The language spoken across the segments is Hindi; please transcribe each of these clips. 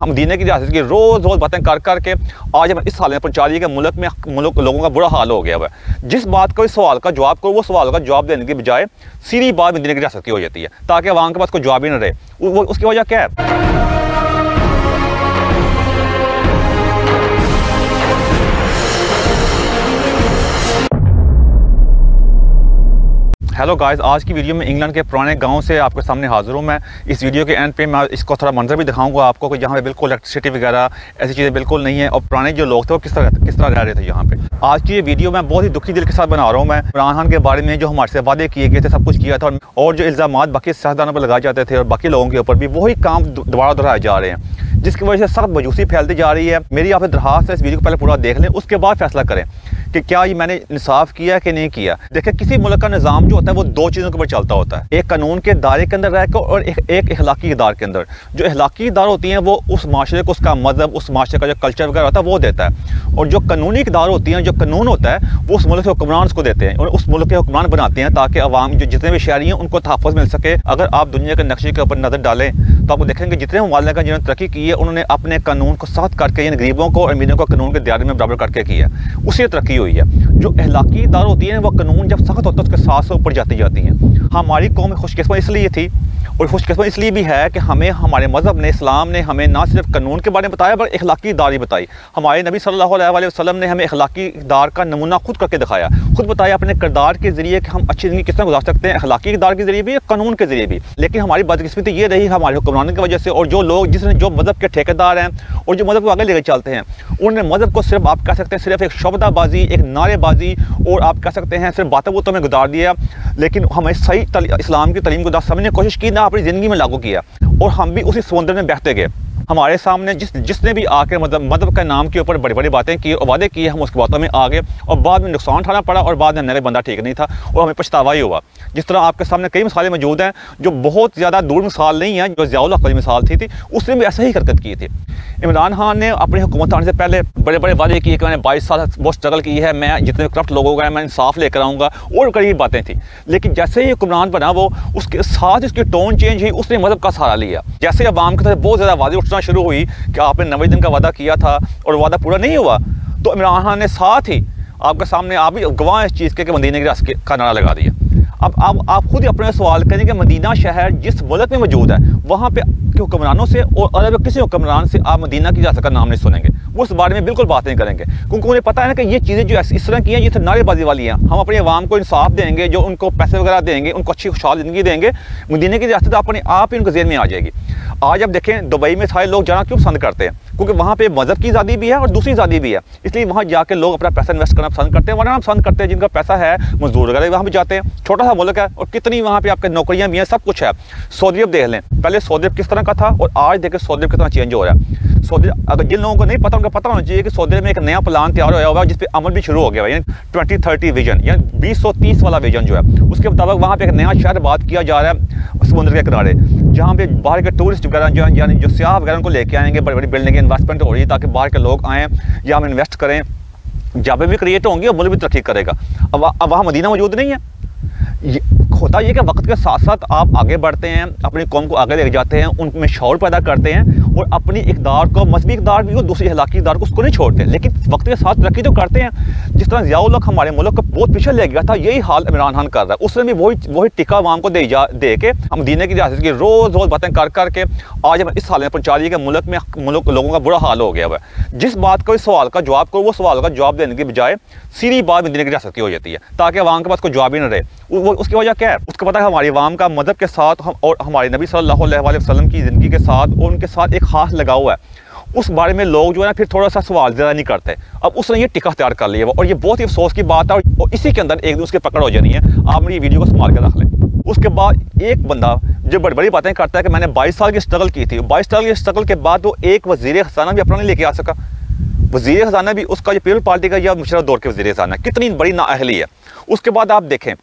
हम दीन की रियासत की रोज़ रोज़ बातें कर कर के आज हम इस हाल में पहुँचा रही है कि मुल्क लोगों का बुरा हाल हो गया हुआ है। जिस बात का सवाल का जवाब करो, वो सवाल का जवाब देने की बजाय सीधी बात दीन की रियासत की हो जाती है ताकि आवाम के पास कोई जवाब ही न रहे। उसकी वजह क्या है? हेलो गाइस, आज की वीडियो में इंग्लैंड के पुराने गांव से आपके सामने हाजिर हूँ। मैं इस वीडियो के एंड पे मैं इसको थोड़ा मंजर भी दिखाऊंगा आपको कि यहाँ पे बिल्कुल इलेक्ट्रिसिटी वगैरह ऐसी चीज़ें बिल्कुल नहीं है और पुराने जो लोग थे वो किस तरह रह रहे थे यहाँ पे। आज की ये वीडियो मैं बहुत ही दुखी दिल के साथ बना रहा हूँ। मैं इमरान खान के बारे में जो हमारे से वादे किए गए थे, सब कुछ किया था और जो इल्ज़ामात बाकी सियासतदानों पर लगाए जाते थे और बाकी लोगों के ऊपर भी वही काम दोबारा दोहराए जा रहे हैं, जिसकी वजह से सख्त मायूसी फैलती जा रही है। मेरी आपसे दरख्वास्त है, इस वीडियो को पहले पूरा देख लें, उसके बाद फैसला करें कि क्या ये मैंने इंसाफ किया कि नहीं किया। देखिए, किसी मुल्क का निज़ाम जो होता है वो दो चीज़ों के ऊपर चलता होता है, एक कानून के दायरे के अंदर रहकर और एक अखलाकी इदार के अंदर। जो अखलाकी इदार होती हैं वो उस माशरे को, उसका मजहब, उस माशरे का जो कल्चर वगैरह होता है वो देता है, और जो कानूनी इदार होती हैं, जो कानून होता है वो उस मुल्क के हुक्मरान उसको देते हैं और उस मुल्क के हुक्मरान बनाते हैं ताकि अवाम जो जितने भी शहरी हैं उनको तहफ़्फ़ुज़ मिल सके। अगर आप दुनिया के नक्शे के ऊपर नज़र डालें तो आपको देखेंगे जितने ममालिक का जिन्होंने तरक्की की है उन्होंने अपने कानून को सख्त करके, यानी गरीबों को और अमीरों को कानून के दायरे में बराबर करके किया है, उससे तरक्की हुई है। जो अखलाकी इदार होती है वो कानून जब सख्त होता है उसके साथ से ऊपर जाती हैं। हमारी कौम खुशकिस्मत इसलिए थी और खुशकिस्मत इसलिए भी है कि हमें हमारे मज़हब ने, इस्लाम ने हमें ना सिर्फ कानून के बारे में बताया बल्कि अखलाकी इदार ही बताई। हमारे नबी सल्लल्लाहु अलैहि वसल्लम ने हमें अखलाकी इदार का नमूना खुद करके दिखाया, खुद बताया अपने किरदार के ज़रिए कि हम अच्छी ज़िंदगी किस तरह गुजार सकते हैं, अखलाकी इदार के ज़रिए भी, कानून के ज़रिए भी। लेकिन हमारी बदकिस्मती ये रही हमारे हुक्मरानों की वजह से, और जो लोग जो मज़हब के ठेकेदार हैं और जो मज़हब को आगे लेकर चलते हैं, उन्होंने मज़हब को सिर्फ आप कह सकते हैं सिर्फ एक शब्दाबाजी, एक नारेबाजी और आप कह सकते हैं सिर्फ बातों में गुजार दिया, लेकिन हमें सही इस्लाम की तालीम को समझने की कोशिश की ना अपनी ज़िंदगी में लागू किया, और हम भी उसी समुंदर में बहते गए। हमारे सामने जिसने भी आकर मज़हब के नाम के ऊपर बड़ी बड़ी बातें की और वादे किए, हम उसकी बातों में आ गए और बाद में नुकसान उठाना पड़ा और बाद में मेरा बंदा ठीक नहीं था और हमें पछतावा ही हुआ। जिस तरह आपके सामने कई मिसालें मौजूद हैं, जो बहुत ज़्यादा दूर मिसाल नहीं है, जो ज़ियाउल हक़ वाली मिसाल थी उसने भी ऐसा ही हरकत की थी। इमरान खान ने अपनी हुकूमत आने से पहले बड़े बड़े वादे किए कि मैंने 22 साल बहुत स्ट्रगल की है, मैं जितने करप्ट लोग हो गए मैं इंसाफ लेकर आऊँगा, और कई बातें थी। लेकिन जैसे ही हुक्मरान बना वो उसके साथ उसकी टोन चेंज हुई, उसने मज़हब का सहारा लिया। जैसे अवाम की तरफ बहुत ज़्यादा वादे उठना शुरू हुई कि आपने 90 दिन का वादा किया था और वादा पूरा नहीं हुआ, तो इमरान खान ने साथ ही आपके सामने, आप भी गवाह इस चीज़ के मदीने की रियासत का नारा लगा दिया। अब आप खुद ही अपने सवाल करें कि मदीना शहर जिस मुल्क में मौजूद है वहाँ पे हुक्मरानों से और अरब किसी हुक्मरान से आप मदीना की रियासत का नाम नहीं सुनेंगे, वो इस बारे में बिल्कुल बात नहीं करेंगे, क्योंकि उन्हें पता है ना कि ये चीज़ें जो इस तरह की हैं ये नारेबाजी वाली हैं। हम अपने अवाम को इंसाफ देंगे, जो उनको पैसे वगैरह देंगे, उनको अच्छी खुशहाल ज़िंदगी देंगे, मदीना की रियासत अपने आप ही उनके ज़हन में आ जाएगी। आज अब देखें दुबई में सारे लोग जाना क्यों पसंद करते हैं, क्योंकि वहाँ पे मज़हब की आज़ादी भी है और दूसरी आज़ादी भी है, इसलिए वहाँ जाके लोग अपना पैसा इन्वेस्ट करना पसंद करते हैं। वरना पसंद करते हैं जिनका पैसा है, मजदूर वगैरह वहाँ भी जाते हैं। छोटा सा मुल्क है और कितनी वहाँ पे आपके नौकरियाँ भी हैं, सब कुछ है। सऊदी अरब देख लें, पहले सऊदी अरब किस तरह का था और आज देखें सऊदी अरब कितना चेंज हो रहा है। सऊदी, अगर जिन लोगों को नहीं पता उनको पता होना चाहिए कि सऊदी अरब में एक नया प्लान तैयार होया हुआ है जिस पे अमल भी शुरू हो गया है, यानी 2030 विजन, यानी 2030 वाला विजन जो है उसके मुताबिक वहाँ पे एक नया शहर बात किया जा रहा है समुद्र के किनारे, जहाँ पे बाहर के टूरिस्ट वगैरह जो यानी जो सियाह वगैरह उनको लेके आएंगे, बड़ी बड़ी बिल्डिंग इन्वेस्टमेंट हो रही है ताकि बाहर के लोग आएँ या हम इन्वेस्ट करें, जॉबें भी क्रिएट होंगी और मुल्क भी तरक्की करेगा। अब वहाँ मदीना मौजूद नहीं है। होता ये कि वक्त के साथ साथ आप आगे बढ़ते हैं, अपनी कौम को आगे लेके जाते हैं, उनमें शौर पैदा करते हैं और अपनी इक़दार को, मजहबी इक़दार भी और दूसरी अखलाकी इक़दार को उसको नहीं छोड़ते, लेकिन वक्त के साथ तरक्की तो करते हैं। जिस तरह ज़ियाउल हक़ हमारे मुल्क को बहुत पीछे ले गया था, यही हाल इमरान खान कर रहा है। उसने भी वही टिक्का अवाम को दे के हम दीन की रियासत की रोज़ रोज़ बातें कर कर के आज हम इस हाल में पहुँचा रही है कि मुल्क लोगों का बुरा हाल हो गया हुआ है। जिस बात का सवाल का जवाब करो, वो सवाल का जवाब देने की बजाय सीधी बात दीन की रियासत की हो जाती है ताकि अवाम के पास कोई जवाब ही न रहे। उसकी वजह क्या है? उसको पता है हमारी अवाम का मज़हब के साथ हम और हमारे नबी सल्लल्लाहु अलैहि वसल्लम की ज़िंदगी के साथ और उनके साथ एक खास लगाव हुआ है, उस बारे में लोग जो है ना फिर थोड़ा सा सवाल ज़्यादा नहीं करते। अब उसने ये टिक्का तैयार कर लिया और ये बहुत ही अफसोस की बात है और इसी के अंदर एक दिन उसकी पकड़ हो जानी है। आप मेरी वीडियो को संभाल के रख लें। उसके बाद एक बंदा जो बड़ी बड़ी बातें करता है कि मैंने 22 साल की स्ट्रगल की थी, 22 साल की स्ट्रगल के बाद वो एक वज़ीर ख़ज़ाना भी अपना नहीं लेके आ सका। वज़ीर ख़ज़ाना भी उसका जो पीपल पार्टी का या मुशर्रफ दौर के वज़ीर ख़ज़ाना, कितनी बड़ी नाअहली है। उसके बाद आप देखें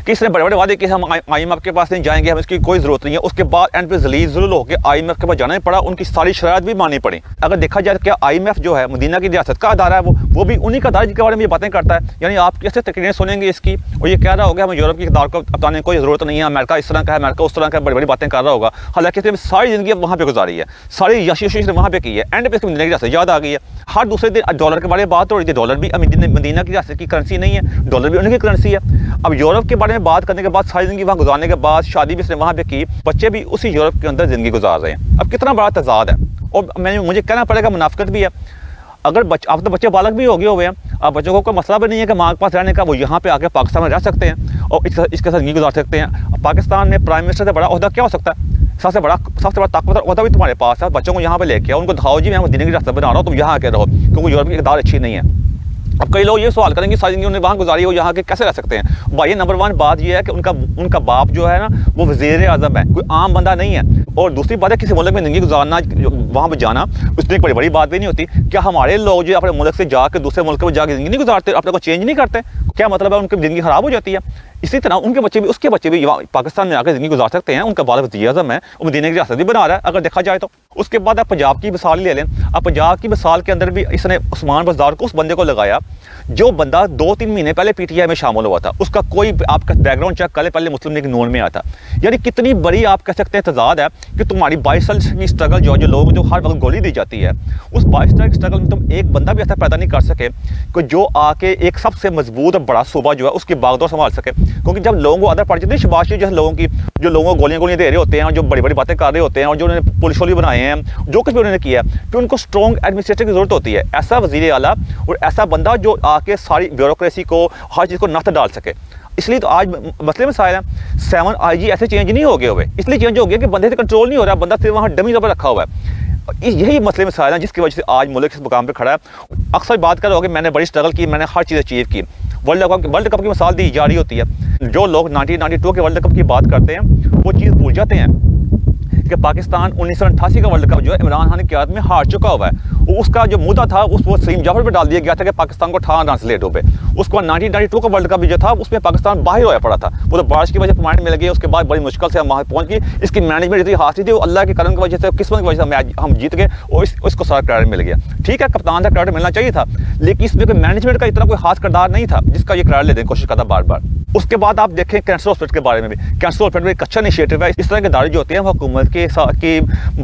कि इसने बड़े बड़े वादे किए, हम IMF के पास नहीं जाएंगे, हम इसकी कोई ज़रूरत नहीं है। उसके बाद एंड पे जलील ज़ुल्ल होकर IMF के पास जाना ही पड़ा, उनकी सारी शराइत भी माननी पड़ी। अगर देखा जाए क्या IMF जो है मदीना की रियासत का अदारा है, वो भी उन्हीं का अदारा जिसके बारे में ये बातें करता है। यानी आप कैसे तकरीरें सुनेंगे इसकी, और ये कह रहा होगा हमें यूरोप की इक़्तिदार को अपनाने की कोई ज़रूरत नहीं है, अमेरिका इस तरह का है, अमेरिका उस तरह का, बड़ी बड़ी बातें कर रहा होगा। हालांकि इसने सारी ज़िंदगी वहाँ पर गुजारी है, सारी यशीश ने वहाँ पर की है, एंड पे इसकी मदीना की रियासत याद आ गई है। हर दूसरे दिन डॉलर के बारे में बात हो रही थी, डॉलर भी मदीना की रियासत की करेंसी नहीं है, डॉलर भी उनकी करेंसी है। अब यूरोप के बारे में बात करने के बाद, सारी ज़िंदगी वहाँ गुजारने के बाद, शादी भी इसने वहाँ पे की, बच्चे भी उसी यूरोप के अंदर ज़िंदगी गुजार रहे हैं। अब कितना बड़ा तज़ाद है, और मुझे कहना पड़ेगा मुनाफिकत भी है। अगर अब तो बच्चे बालक भी हो गए हुए हैं, अब बच्चों को कोई मसला भी नहीं है कि माँ के पास रहने का, वो यहाँ पे आके पाकिस्तान में रह सकते हैं और इसके साथ ज़िंदगी गुजार सकते हैं। पाकिस्तान में प्राइम मिनिस्टर से बड़ा ओहदा क्या हो सकता है? सबसे बड़ा ताकतवर ओहदा भी तुम्हारे पास है। बच्चों को यहाँ पे लेके आओ, उनको दिखाओ जी मैं मदीने की रास्ता बना रहा हूँ, तुम यहाँ आके रहो, क्योंकि यूरोप की इक़्तिदार अच्छी नहीं है। अब कई लोग ये सवाल करेंगे सारी ज़िंदगी उन्होंने वहाँ गुजारी हो, यहाँ के कैसे रह सकते हैं? भाई नंबर 1 बात ये है कि उनका बाप जो है ना वो वज़ीर आज़म है, कोई आम बंदा नहीं है। और दूसरी बात है किसी मुल्क में ज़िंदगी गुजारना, वहाँ पर जाना, उसमें एक बड़ी बात भी नहीं होती। क्या हमारे लोग जो अपने मुल्क से जाकर दूसरे मुल्क में जाकर ज़िंदगी नहीं गुजारते, अपने को चेंज नहीं करते? क्या मतलब है उनकी ज़िंदगी ख़राब हो जाती है? इसी तरह उसके बच्चे भी पाकिस्तान में आकर ज़िंदगी गुजार सकते हैं। उनका बाप वज़ीर आज़म है, वो मदीने की रियासत भी बना रहा है अगर देखा जाए तो। उसके बाद आप पंजाब की मिसाल ले लें। अब पंजाब की मिसाल के अंदर भी इसने उस्मान बज़दार को, उस बंदे को लगाया जो बंदा 2-3 महीने पहले PTI में शामिल हुआ था, उसका कोई आपका बैकग्राउंड चेक पहले मुस्लिम लीग नून में आया था। यानी कितनी बड़ी आप कह सकते हैं तज़ाद है कि तुम्हारी 22 साल की स्ट्रगल जो लोग जो हर वक्त गोली दी जाती है, उस 22 साल की स्ट्रगल में तुम एक बंदा भी ऐसा पैदा नहीं कर सके कि जो आके एक सबसे मजबूत और बड़ा सूबा जो है उसकी बागडोर संभाल सके। क्योंकि जब लोगों को आदत पड़ जाती है शबाश शरीफ जैसे लोगों की, जो लोगों को गोलियां दे रहे होते हैं और जो बड़ी बड़ी बातें कर रहे होते हैं और जो उन्होंने पुलिस वाली बनाए हैं, जो कुछ भी उन्होंने किया है, फिर उनको स्ट्रॉन्ग एडमिनिस्ट्रेटर की जरूरत होती है। ऐसा वज़ीर आला और ऐसा बंदा जो आके सारी ब्यूरोक्रेसी को, हर चीज़ को नफ्त डाल सके। इसलिए तो आज मसले में साया 7 IG ऐसे चेंज नहीं हो गए हुए, इसलिए चेंज हो गया कि बंदे से कंट्रोल नहीं हो रहा, बंदा सिर्फ वहाँ डमी पर रखा हुआ है। यही मसले में साया जिसकी वजह से आज मुल्क इस मुकाम पर खड़ा है। अक्सर बात कर रहे हो कि मैंने बड़ी स्ट्रगल की, मैंने हर चीज़ अचीव की। वर्ल्ड कप की मिसाल दी जा रही होती है। जो लोग 1992 के वर्ल्ड कप की बात करते हैं वो चीज़ भूल जाते हैं कि पाकिस्तान 1988 का वर्ल्ड कप जो है इमरान खान की क़यादत में हार चुका हुआ है। उसका जो मुद्दा था वो सलीम जाफर पे डाल दिया गया था कि पाकिस्तान को 18 रन से लेट हो पे। उसके बाद 1992 का वर्ल्ड कप जो था उसमें पाकिस्तान बाहर होया पड़ा था, वो तो बारिश की वजह से पॉइंट मिल गए। उसके बाद बड़ी मुश्किल से हम वहाँ पहुँच गए। इसकी मैनेजमेंट इतनी हाथ थी, वो अल्लाह के करम की वजह से, किस्मत की वजह से मैच हम जीत गए और इसको सारा क्रेडिट मिल गया। ठीक है, कप्तान का क्रेडिट मिलना चाहिए था, लेकिन इसमें कोई मैनेजमेंट का इतना कोई खास किरदार नहीं था जिसका ये क्रेडिट लेने की कोशिश करता बार बार। उसके बाद आप देखें कैंसर हॉस्पिटल के बारे में भी, कैंसर हॉस्पिटल एक अच्छा इनिशिएटिव है। इस तरह के इदारे जो होते हैं वो हुकूमत के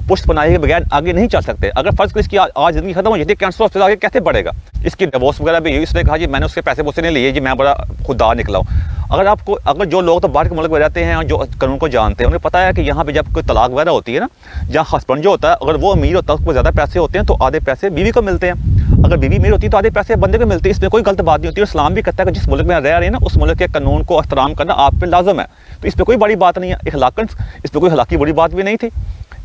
पुष्ट बनाए के बगैर आगे नहीं चल सकते। अगर फर्ज कर इसकी आज ज़िंदगी खत्म हो जाती है, कैंसर हॉस्पिटल आगे कैसे बढ़ेगा? इसकी डिवोर्स वगैरह भी इसने कहा जी मैंने उसके पैसे मुझसे नहीं लिए जी, मैं बड़ा खुददार निकला हूँ। अगर जो लोग तो बाहर के मुल्क में रहते हैं और जो कानून को जानते हैं, उन्हें पता है कि यहाँ पे जब कोई तलाक वगैरह होती है ना, जहाँ हस्बैंड जो होता है अगर वो अमीर होता है उसको ज़्यादा पैसे होते हैं तो आधे पैसे बीवी को मिलते हैं, अगर बीवी अमीर होती है तो आधे पैसे बंदे को मिलते हैं। इसमें कोई गलत बात नहीं होती। और इस्लाम भी कहता है कि जिस मुल्क में रह रहे हैं ना उस मुल्क के कानून को एहतराम करना आप पे लाजम है। तो इसमें कोई बड़ी बात नहीं है, इखलाकन इसमें कोई हलाकी बड़ी बात भी नहीं थी।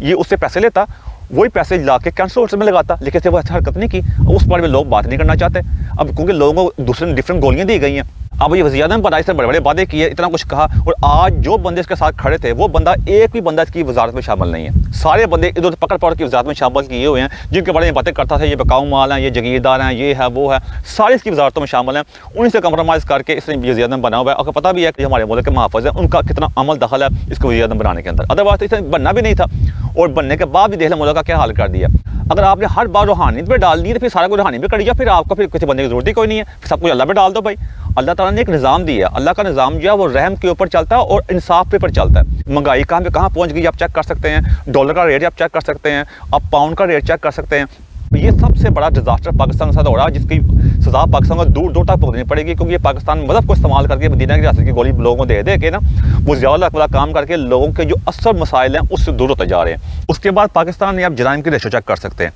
ये उससे पैसे लेता, वही पैसे ला के कैंसर हॉस्पिटल में लगाता, लेकिन से वो अच्छा हरकत नहीं की। उस बारे में लोग बात नहीं करना चाहते अब, क्योंकि लोगों को दूसरे डिफरेंट गोलियां दी गई हैं। अब ये वज़ीर आज़म पर इसने बड़े बड़े वादे किए, इतना कुछ कहा, और आज जो बंदे इसके साथ खड़े थे वो बंदा एक भी बंदा इसकी वजारत में शामिल नहीं है। सारे बंदे इधर पकड़ की वजारत में शामिल किए हुए हैं, जिनके बारे में बातें करता था ये बकाऊ माल हैं, ये जगीरदार हैं, ये है वो है, सारे इसकी वजारतों में शामिल हैं। उन्हीं से कंप्रोमाइज़ करके इसने वज़ीर आज़म बना हुआ है। और पता भी है कि हमारे मुल्क के महाफ़िज़ हैं, उनका कितना अमल दखल है इसको वज़ीर आज़म बनाने के अंदर। अदरवाइज़ तो इसे बनना भी नहीं था, और बनने के बाद भी देख लें मुल्क का क्या हाल कर दिया। अगर आपने हर बार रूहानियत पे डाल दी तो फिर सारा कुछ रूहानी पे कर दिया, फिर आपको फिर किसी बंदे की जरूरत ही कोई नहीं है, सब कुछ अल्लाह पे डाल दो भाई। अल्लाह ताला ने एक निज़ाम दिया, अल्लाह का निज़ाम जो है वो रहम के ऊपर चलता है और इंसाफ पे पर चलता है। महंगाई कहाँ पे कहाँ पहुँच गई आप चेक कर सकते हैं, डॉलर का रेट आप चेक कर सकते हैं, आप पाउंड का रेट चेक कर सकते हैं। ये सबसे बड़ा डिजास्टर पाकिस्तान के साथ हो रहा है, जिसकी सजा पाकिस्तान को दूर दूर तक भुगतनी पड़ेगी, क्योंकि ये पाकिस्तान मदद को इस्तेमाल करके मदीना की रियासत की गोली लोगों को दे के ना वो ज़्यादा काम करके लोगों के जो असल मसाइल हैं उससे दूर होते जा रहे हैं। उसके बाद पाकिस्तान में आप जराइम की रेशो चेक कर सकते हैं,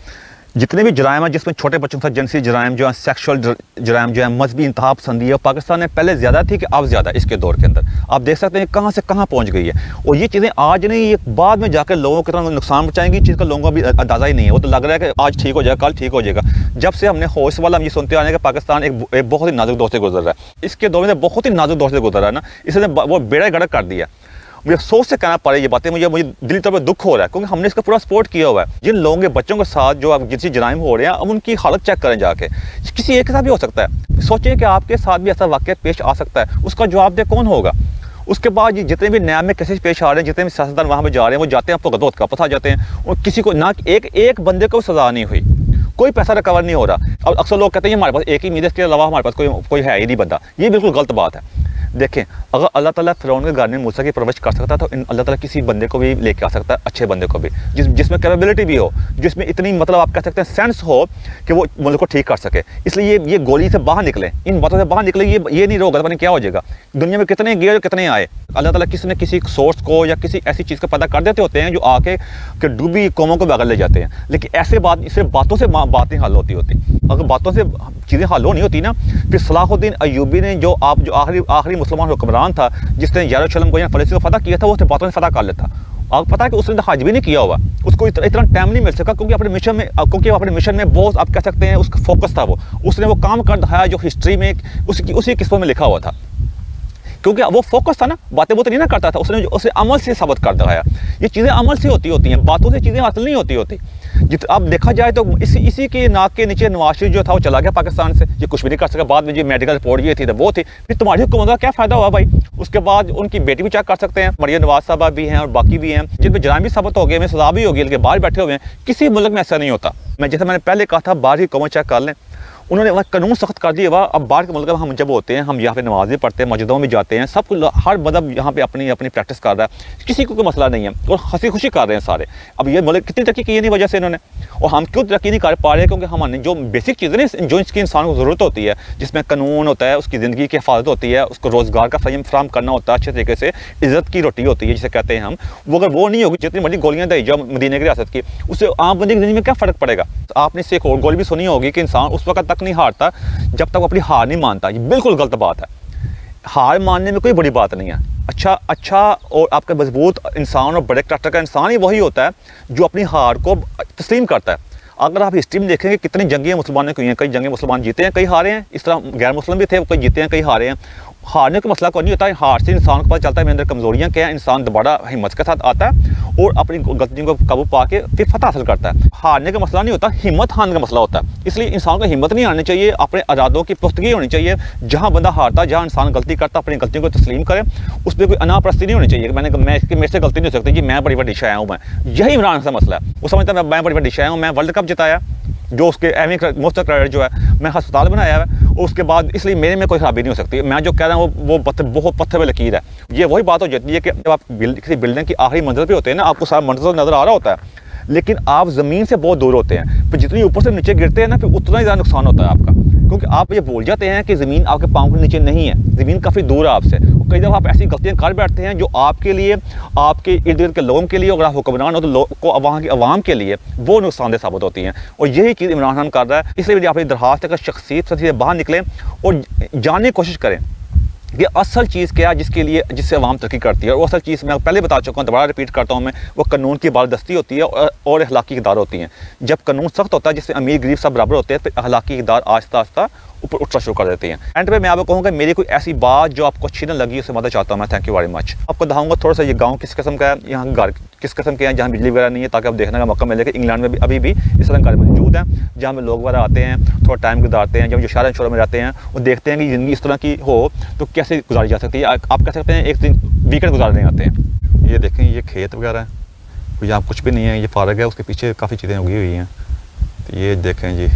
जितने भी जराइम हैं जिसमें छोटे बच्चों के साथ जिनसी जराइम जो है, सेक्शुअल जराइम जो है, मजहबी इंतहा पसंदी है, पाकिस्तान में पहले ज़्यादा थी कि अब ज़्यादा इसके दौर के अंदर आप देख सकते हैं कहाँ से कहाँ पहुँच गई है। और ये चीज़ें आज नहीं, ये बाद में जाकर लोगों को कितना नुकसान पहुँचाएंगी, चीज़ का लोगों को भी अंदाज़ा ही नहीं है। वो तो लग रहा है कि आज ठीक हो जाएगा, कल ठीक हो जाएगा। जब से हमने होश वाला हम ये सुनते आ रहे हैं कि पाकिस्तान एक बहुत ही नाजुक दौर से गुजर रहा है, इसके दौर में बहुत ही नाजुक दौर से गुजर रहा है ना, इसने वो बेड़ा गर्क कर दिया। मुझे सोच से कहना पड़े ये बातें, मुझे दिली तौर पर दुख हो रहा है, क्योंकि हमने इसका पूरा सपोर्ट किया हुआ है। जिन लोगों के बच्चों के साथ जो अब जिनसे जराइम हो रहे हैं, अब उनकी हालत चेक करें जाके, किसी एक के साथ भी हो सकता है। सोचें कि आपके साथ भी ऐसा वाक़या पेश आ सकता है, उसका जवाबदेह कौन होगा? उसके बाद जितने भी नया में केसेस पेश आ रहे हैं, जितने भी सियासतदान वहाँ पर जा रहे हैं, वो जाते हैं आपको गदोत का पता जाते हैं, और किसी को ना एक बंदे को सज़ा नहीं हुई, कोई पैसा रिकवर नहीं हो रहा। अब अक्सर लोग कहते हैं हमारे पास एक ही मीर है, इसके अलावा हमारे पास कोई है ही नहीं बंदा। ये बिल्कुल गलत बात है। देखें, अगर अल्लाह ताला फ़िरौन के घर में मूसा की परवरिश कर सकता तो अल्लाह ताला किसी बंदे को भी लेके आ सकता है, अच्छे बंदे को भी, जिसमें कैपेबिलिटी भी हो, जिसमें इतनी मतलब आप कह सकते हैं सेंस हो कि वो मुल्क को ठीक कर सके। इसलिए ये गोली से बाहर निकले, इन बातों से बाहर निकले। ये नहीं रोगा, पता नहीं क्या हो जाएगा। दुनिया में कितने गए और कितने आए। अल्लाह ताला किसी न किसी सोर्स को या किसी ऐसी चीज़ को पैदा कर देते होते हैं जो आके कि डूबी कौमों को बगल ले जाते हैं। लेकिन ऐसे सिर्फ बातों से बातें हल होती। अगर बातों से चीज़ें हल नहीं होती ना, फिर सलाहुद्दीन अय्यूबी ने जो आखिरी मुसलमान हुक्मरान था जिसने यरूशलेम को या फ़लस्तीन को फतह किया था, वो बातों से फतह कर लेता। आपको पता है कि उसने तो हज भी नहीं किया हुआ, उसको इतना टाइम नहीं मिल सका, क्योंकि अपने मिशन में बहुत आप कह सकते हैं उसका फोकस था। उसने वो काम कर दिखाया जो हिस्ट्री में उसी किस्मों में लिखा हुआ था, क्योंकि वो फोकस था ना, बातें वो तो नहीं ना करता था, उसने अमल से साबित कर दिखाया। ये चीज़ें अमल से होती हैं, बातों से चीज़ें हासिल नहीं होती। अब देखा जाए तो इसी के नाक के नीचे नवाज शरीफ जो था वो चला गया पाकिस्तान से, ये कुछ भी नहीं कर सका। बाद में जो मेडिकल रिपोर्ट ये थी तो वो थी, फिर तुम्हारी हुकूमत का क्या फ़ायदा हुआ भाई? उसके बाद उनकी बेटी भी चेक कर सकते हैं, मरियम नवाज साहबा भी हैं और बाकी भी हैं जिन पर जराइम भी साबित हो गए, में सजा भी होगी, लेकिन बाहर बैठे हुए हैं। किसी मुल्क में ऐसा नहीं होता। जैसे मैंने पहले कहा था, बाहर की हुकूमत चेक कर लें, उन्होंने वह कानून सख्त कर दिया। अब बाहर के मुल्क में हम जब होते हैं, हम यहाँ पे नमाज़ भी पढ़ते हैं, मस्जिदों में जाते हैं, सब हर मदहब यहाँ पे अपनी प्रैक्टिस कर रहा है, किसी को कोई मसला नहीं है और हंसी खुशी कर रहे हैं सारे। अब ये मुल्क कितनी तरक्की की है नहीं वजह से इन्होंने, और हम क्यों तरक्की नहीं कर पा रहे हैं? क्योंकि हमने जो बेसिक चीज़ें जो इसकी इंसान को ज़रूरत होती है, जिसमें कानून होता है, उसकी ज़िंदगी की हिफाजत होती है, उसको रोज़गार का फराहम करना होता है अच्छे तरीके से, इज़्ज़त की रोटी होती है जिसे कहते हैं हम, वो अगर वो नहीं होगी, जितनी मर्जी गोलियाँ दी जाओ मदीने की रियासत की, उससे आम बंदे की ज़िंदगी में क्या फ़र्क पड़ेगा? आपने इससे एक और गोली भी सुनी होगी कि इंसान उस वक्त तक नहीं हारता जब तक वो अपनी हार नहीं मानता। ये बिल्कुल गलत बात है। हार मानने में कोई बड़ी बात नहीं है। अच्छा और आपका मजबूत इंसान और बड़े करैक्टर का इंसान ही वही होता है जो अपनी हार को तस्लीम करता है। अगर आप हिस्ट्री में देखेंगे कितनी जंगें मुसलमानों की हुई हैं, कई जंगें मुसलमान जीते हैं, कई हारे हैं। इस तरह गैर मुस्लिम भी थे, कई जीते हैं, कई हारे हैं। हारने का मसला कोई नहीं होता है, हार से इंसान को पता चलता है मेरे अंदर कमज़ोरियाँ क्या हैं। इंसान दोबारा हिम्मत के साथ आता है और अपनी गलतियों को काबू पा के फिर फतह हासिल करता है। हारने का मसला नहीं होता, हिम्मत हारने का मसला होता है। इसलिए इंसान को हिम्मत नहीं हारनी चाहिए, अपने इरादों की पुख्तगी होनी चाहिए। जहाँ बंदा हारता, जहाँ इंसान गलती करता, अपनी गलतियों को तस्लीम करे, उस पर कोई अनापरस्ती नहीं होनी चाहिए। मेरे से गलती नहीं हो सकती जी, मैं बड़ी बड़ी शाया हूँ। मैं यही इमरान का मसला है। वो समझता है मैं बड़ी बड़ी शाया हूँ, मैं वर्ल्ड कप जिताया, जो उसके एवं मोस्ट क्रेडिट जो है, मैं अस्पताल बनाया है, और उसके बाद इसलिए मेरे में कोई खराबी नहीं हो सकती। मैं जो कह रहा हूँ वो बहुत पत्थर पे लकीर है। ये वही बात हो जाती है कि जब आप किसी बिल्डिंग की आखिरी मंजिल पे होते हैं ना, आपको सारा मंजिल नज़र आ रहा होता है, लेकिन आप ज़मीन से बहुत दूर होते हैं। फिर जितनी ऊपर से नीचे गिरते हैं ना, फिर उतना ही ज़्यादा नुकसान होता है आपका, क्योंकि आप ये भूल जाते हैं कि ज़मीन आपके पाँव के नीचे नहीं है, ज़मीन काफ़ी दूर है आपसे। और कई दफ़ा आप ऐसी गलतियाँ कर बैठते हैं जो आपके लिए, आपके इर्द गिर्द के लोगों के लिए, अगर आप हुक्मरान हो तो वहाँ की आवाम के लिए वो नुकसानदेह साबित होती हैं। और यही चीज़ इमरान खान कर रहा है। इसलिए मेरी आपकी दरख्वास्त है कि शख्सियत से बाहर निकलें और जानने की कोशिश करें कि असल चीज़ क्या है जिससे अवाम तरक्की करती है। और असल चीज़ मैं पहले बता चुका हूँ, दोबारा रिपीट करता हूँ मैं, वो कानून की बालदस्ती होती है और अखलाकी इक़दार होती हैं। जब कानून सख्त होता है, जिससे अमीर गरीब सब बराबर होते हैं, फिर अखलाकी इक़दार आहिस्ता आहिस्ता ऊपर उठना शुरू कर देते हैं। एंड पे मैं आपको कहूँगा मेरी कोई ऐसी बात जो आपको अच्छी ना लगी उसे मदद चाहता हूँ मैं। Thank you very much. आपको दिखाऊंगा थोड़ा सा ये गाँव किस किस्म का है, यहाँ घर किस किस्म के हैं जहाँ बिजली वगैरह नहीं है, ताकि आप देखने का मौका मिले कि इंग्लैंड में भी अभी भी इस तरह घर मौजूद हैं जहाँ में लोग वगैरह आते हैं, थोड़ा टाइम गुजारते हैं। जब जो शहर शहरों में रहते हैं वो देखते हैं कि ज़िंदगी इस तरह की हो तो कैसे गुजारी जा सकती है। आप कह सकते हैं एक दिन वीकेंड गुजारने आते हैं। ये देखें, ये खेत वगैरह है, यहाँ कुछ भी नहीं है, ये फारग है, उसके पीछे काफ़ी चीज़ें उगी हुई हैं। तो ये देखें जी,